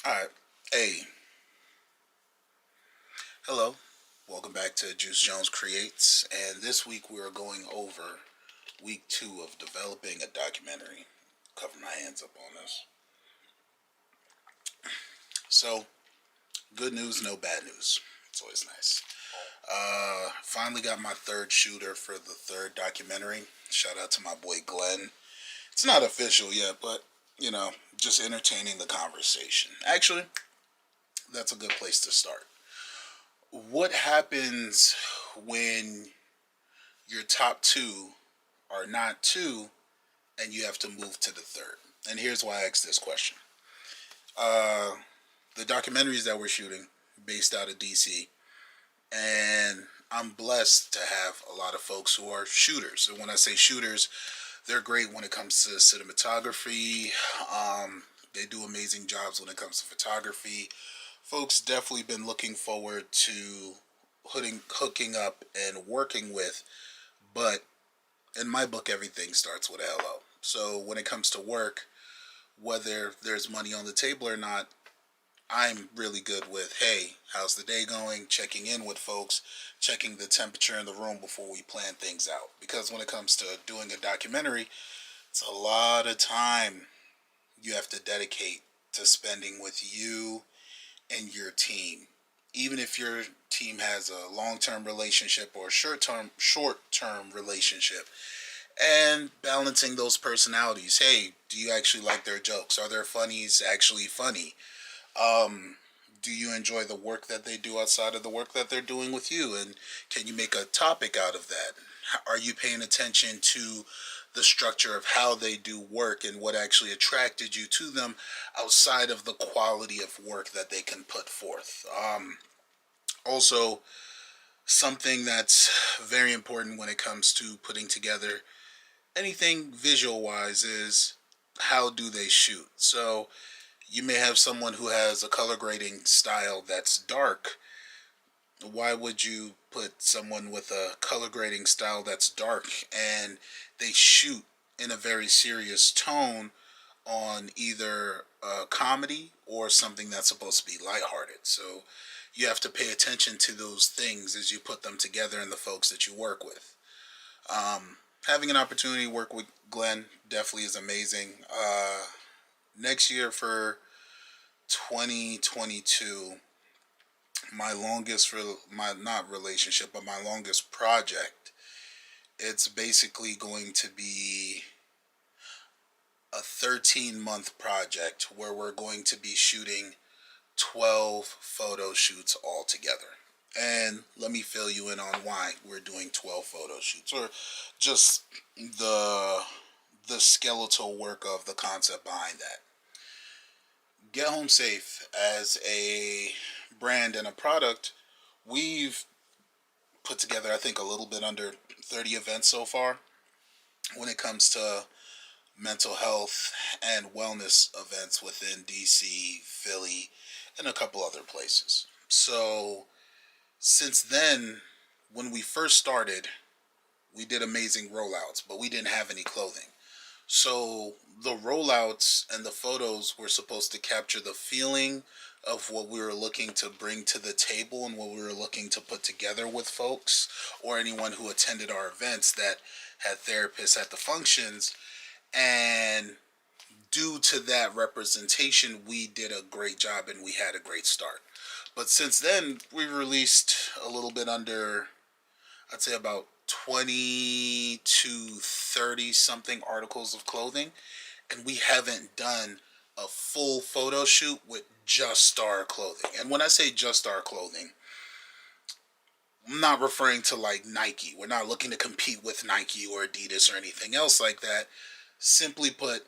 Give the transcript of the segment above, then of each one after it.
All right. Hey, hello. Welcome back to Juice Jones Creates. And this week we are going over week two of developing a documentary. Cover my hands up on this. So, good news, no bad news. It's always nice. Finally got my third shooter for the third documentary. Shout out to my boy Glen. It's not official yet, but just entertaining the conversation. Actually, that's a good place to start. What happens when your top two are not two and you have to move to the third? And here's why I asked this question. Uh, the documentaries that we're shooting, based out of DC, and I'm blessed to have a lot of folks who are shooters. And when I say shooters, they're great when it comes to cinematography. They do amazing jobs when it comes to photography. Folks definitely been looking forward to hooking up and working with, but in my book, everything starts with a hello. So when it comes to work, whether there's money on the table or not, I'm really good with, hey, how's the day going? Checking in with folks, checking the temperature in the room before we plan things out. Because when it comes to doing a documentary, it's a lot of time you have to dedicate to spending with you and your team. Even if your team has a long-term relationship or a short-term relationship, and balancing those personalities. Hey, do you actually like their jokes? Are their funnies actually funny? Um, do you enjoy the work that they do outside of the work that they're doing with you? And can you make a topic out of that? Are you paying attention to the structure of how they do work and what actually attracted you to them outside of the quality of work that they can put forth? Also, something that's very important when it comes to putting together anything visual wise is how do they shoot? So you may have someone who has a color grading style that's dark. Why would you put someone with a color grading style that's dark and they shoot in a very serious tone on either a comedy or something that's supposed to be lighthearted? So you have to pay attention to those things as you put them together and the folks that you work with. Having an opportunity to work with Glenn definitely is amazing. Next year for 2022, my longest, my not relationship, but my longest project, it's basically going to be a 13-month project where we're going to be shooting 12 photo shoots all together. And let me fill you in on why we're doing 12 photo shoots, or just the the skeletal work of the concept behind that. Get Home Safe as a brand and a product, we've put together I think a little bit under 30 events so far when it comes to mental health and wellness events within DC, Philly, and a couple other places. So since then, when we first started, we did amazing rollouts, but we didn't have any clothing. So the rollouts and the photos were supposed to capture the feeling of what we were looking to bring to the table and what we were looking to put together with folks or anyone who attended our events that had therapists at the functions. And due to that representation, we did a great job and we had a great start. But since then, we released a little bit under, I'd say about 20 to 30 something articles of clothing, and we haven't done a full photo shoot with just our clothing. And when I say just our clothing, I'm not referring to like Nike. We're not looking to compete with Nike or Adidas or anything else like that. Simply put,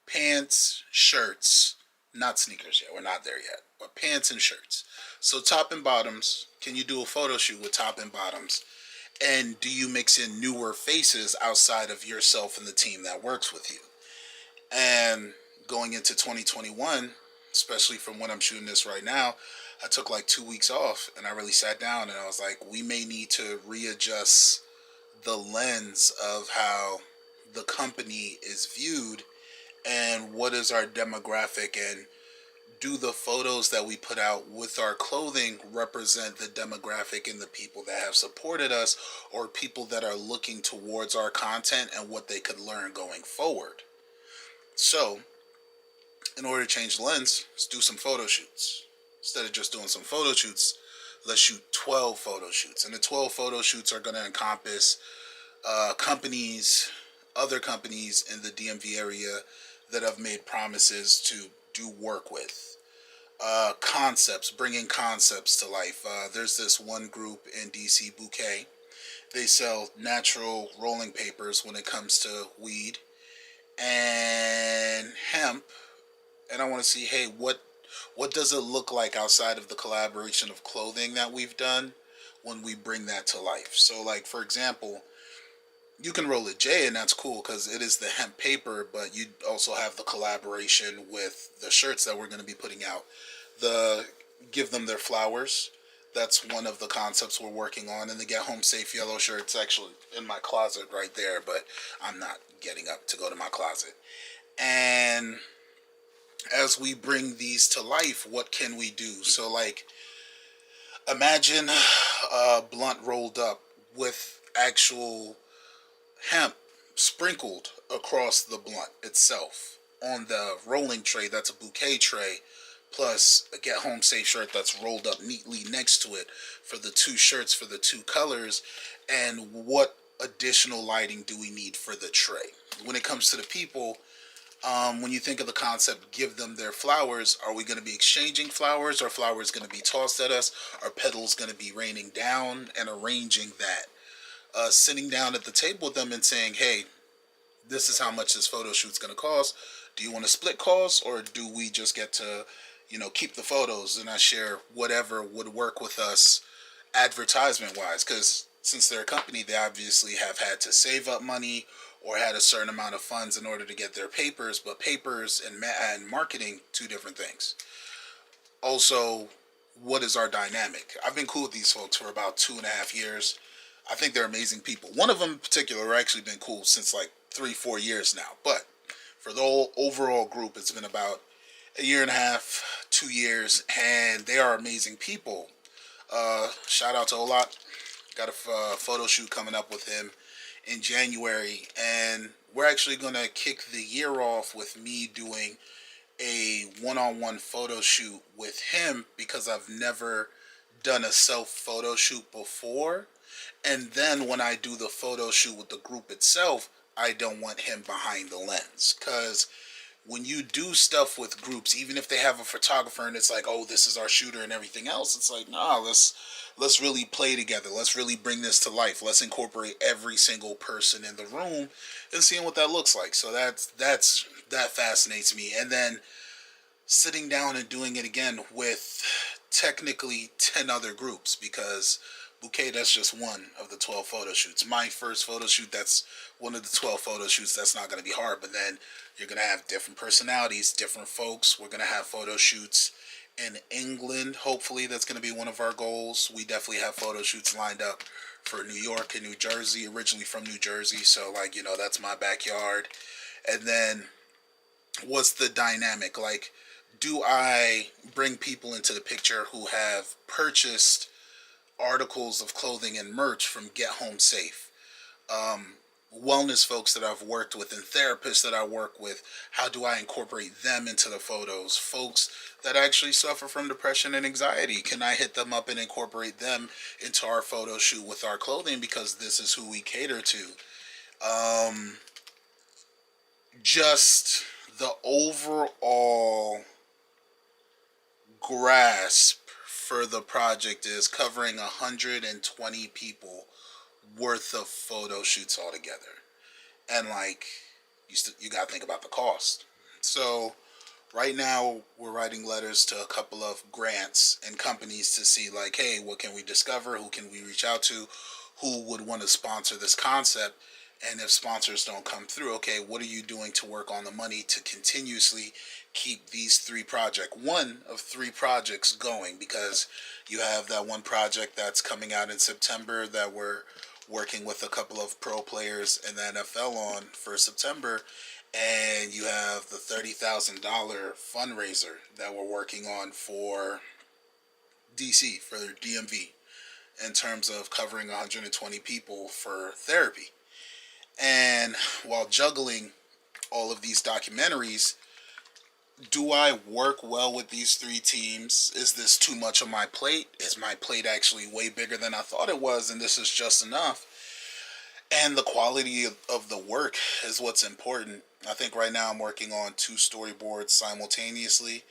pants, shirts, not sneakers yet. We're not there yet, but pants and shirts. So top and bottoms. Can you do a photo shoot with top and bottoms? And do you mix in newer faces outside of yourself and the team that works with you? And going into 2021, especially from when I'm shooting this right now, I took like 2 weeks off and I really sat down and I was like, we may need to readjust the lens of how the company is viewed and what is our demographic, and do the photos that we put out with our clothing represent the demographic and the people that have supported us, or people that are looking towards our content and what they could learn going forward. So, in order to change the lens, let's do some photo shoots. Instead of just doing some photo shoots, let's shoot 12 photo shoots. And the 12 photo shoots are going to encompass companies, other companies in the DMV area that have made promises to do work with. Concepts, bringing concepts to life. There's this one group in DC, Bouquet. They sell natural rolling papers when it comes to weed and hemp. And I want to see, hey, what does it look like outside of the collaboration of clothing that we've done when we bring that to life? So, like, for example, you can roll a J, and that's cool because it is the hemp paper, but you also have the collaboration with the shirts that we're going to be putting out. The Give Them Their Flowers, that's one of the concepts we're working on. And the Get Home Safe yellow shirt's actually in my closet right there, but I'm not getting up to go to my closet. And as we bring these to life, what can we do? So, like, imagine a blunt rolled up with actual hemp sprinkled across the blunt itself. On the rolling tray, that's a bouquet tray, plus a Get Home Safe shirt that's rolled up neatly next to it for the two shirts for the two colors. And what additional lighting do we need for the tray? When it comes to the people, when you think of the concept, give them their flowers, are we going to be exchanging flowers? Are flowers going to be tossed at us? Are petals going to be raining down? And arranging that. Sitting down at the table with them and saying, hey, this is how much this photo shoot's going to cost. Do you want to split costs, or do we just get to, keep the photos and I share whatever would work with us advertisement wise? Because since they're a company, they obviously have had to save up money or had a certain amount of funds in order to get their papers. But papers and marketing, two different things. Also, what is our dynamic? I've been cool with these folks for about 2.5 years. I think they're amazing people. One of them in particular has actually been cool since like 3-4 years now. But for the whole overall group, it's been about 1.5 years, 2 years, and they are amazing people. Shout out to Rollouts. Got a photo shoot coming up with him in January, and we're actually going to kick the year off with me doing a one-on-one photo shoot with him, because I've never done a self photo shoot before. And then when I do the photo shoot with the group itself, I don't want him behind the lens. Because when you do stuff with groups, even if they have a photographer and it's like, oh, this is our shooter and everything else, it's like, nah, let's really play together. Let's really bring this to life. Let's incorporate every single person in the room and seeing what that looks like. So that fascinates me. And then sitting down and doing it again with technically 10 other groups, because Bouquet, that's just one of the 12 photo shoots. My first photo shoot, that's one of the 12 photo shoots. That's not going to be hard, but then you're going to have different personalities, different folks. We're going to have photo shoots in England. Hopefully, that's going to be one of our goals. We definitely have photo shoots lined up for New York and New Jersey, originally from New Jersey. So, that's my backyard. And then what's the dynamic? Like, do I bring people into the picture who have purchased articles of clothing and merch from Get Home Safe? Wellness folks that I've worked with and therapists that I work with, how do I incorporate them into the photos? Folks that actually suffer from depression and anxiety, can I hit them up and incorporate them into our photo shoot with our clothing, because this is who we cater to? Just the overall grasp for the project is covering 120 people worth of photo shoots altogether. And you got to think about the cost. So right now we're writing letters to a couple of grants and companies to see, hey, what can we discover? Who can we reach out to? Who would want to sponsor this concept? And if sponsors don't come through, okay, what are you doing to work on the money to continuously keep these one of three projects going? Because you have that one project that's coming out in September that we're working with a couple of pro players in the NFL on for September. and you have the $30,000 fundraiser that we're working on for DC, for DMV, in terms of covering 120 people for therapy. And while juggling all of these documentaries, do I work well with these three teams? Is this too much on my plate? Is my plate actually way bigger than I thought it was, and this is just enough? And the quality of the work is what's important. I think right now I'm working on two storyboards simultaneously.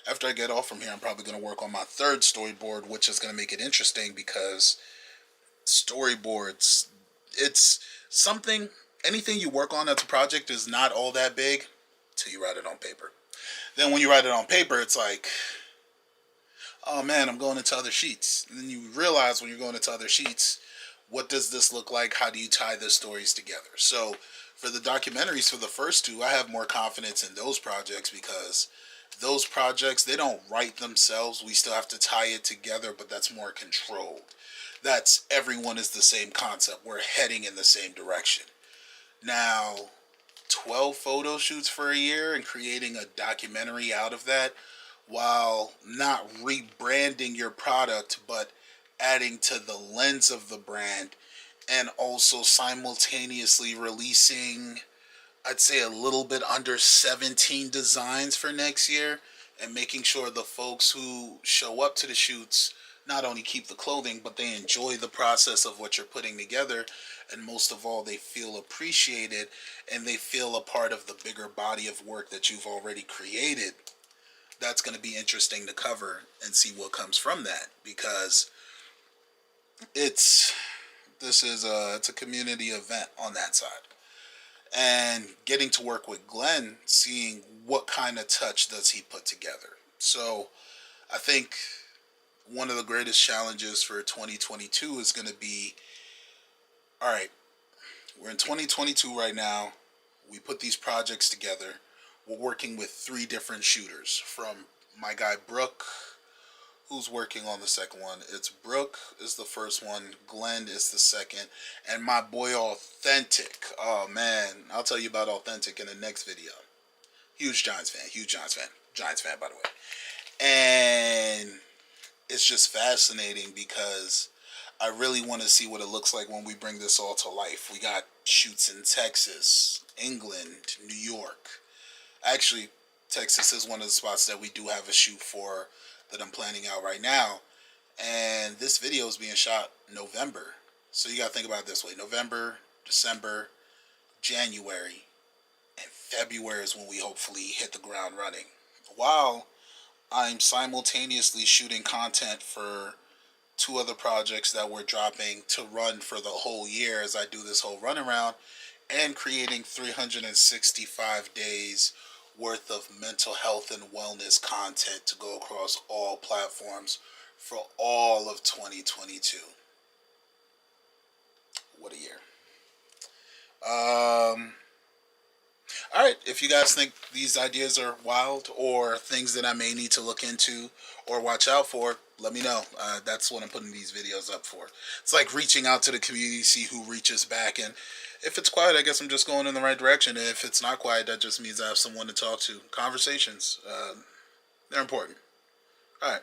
After I get off from here, I'm probably going to work on my third storyboard, which is going to make it interesting because storyboards, it's something, anything you work on as a project is not all that big till you write it on paper. Then when you write it on paper, it's like, oh man, I'm going into other sheets. And then you realize when you're going into other sheets, what does this look like? How do you tie the stories together? So for the documentaries, for the first two, I have more confidence in those projects because those projects, they don't write themselves. We still have to tie it together, but that's more controlled. That's everyone is the same concept. We're heading in the same direction. Now, 12 photo shoots for a year and creating a documentary out of that while not rebranding your product, but adding to the lens of the brand and also simultaneously releasing, I'd say, a little bit under 17 designs for next year and making sure the folks who show up to the shoots not only keep the clothing, but they enjoy the process of what you're putting together. And most of all, they feel appreciated and they feel a part of the bigger body of work that you've already created. That's going to be interesting to cover and see what comes from that, because it's a community event on that side. And getting to work with Glen, seeing what kind of touch does he put together. So I think one of the greatest challenges for 2022 is going to be, all right, we're in 2022 right now. We put these projects together. We're working with three different shooters, from my guy Brooke, who's working on the second one. It's Brooke is the first one, Glenn is the second, and my boy Authentic. Oh man, I'll tell you about Authentic in the next video. Huge Giants fan, Giants fan by the way. And it's just fascinating because I really want to see what it looks like when we bring this all to life. We got shoots in Texas, England, New York. Actually, Texas is one of the spots that we do have a shoot for that I'm planning out right now. And this video is being shot November. So you got to think about it this way. November, December, January, and February is when we hopefully hit the ground running. While I'm simultaneously shooting content for two other projects that we're dropping to run for the whole year as I do this whole run around, and creating 365 days worth of mental health and wellness content to go across all platforms for all of 2022. What a year. All right, if you guys think these ideas are wild or things that I may need to look into or watch out for, let me know. That's what I'm putting these videos up for. It's like reaching out to the community, see who reaches back. And if it's quiet, I guess I'm just going in the right direction. If it's not quiet, that just means I have someone to talk to. Conversations, they're important. All right,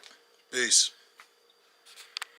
peace.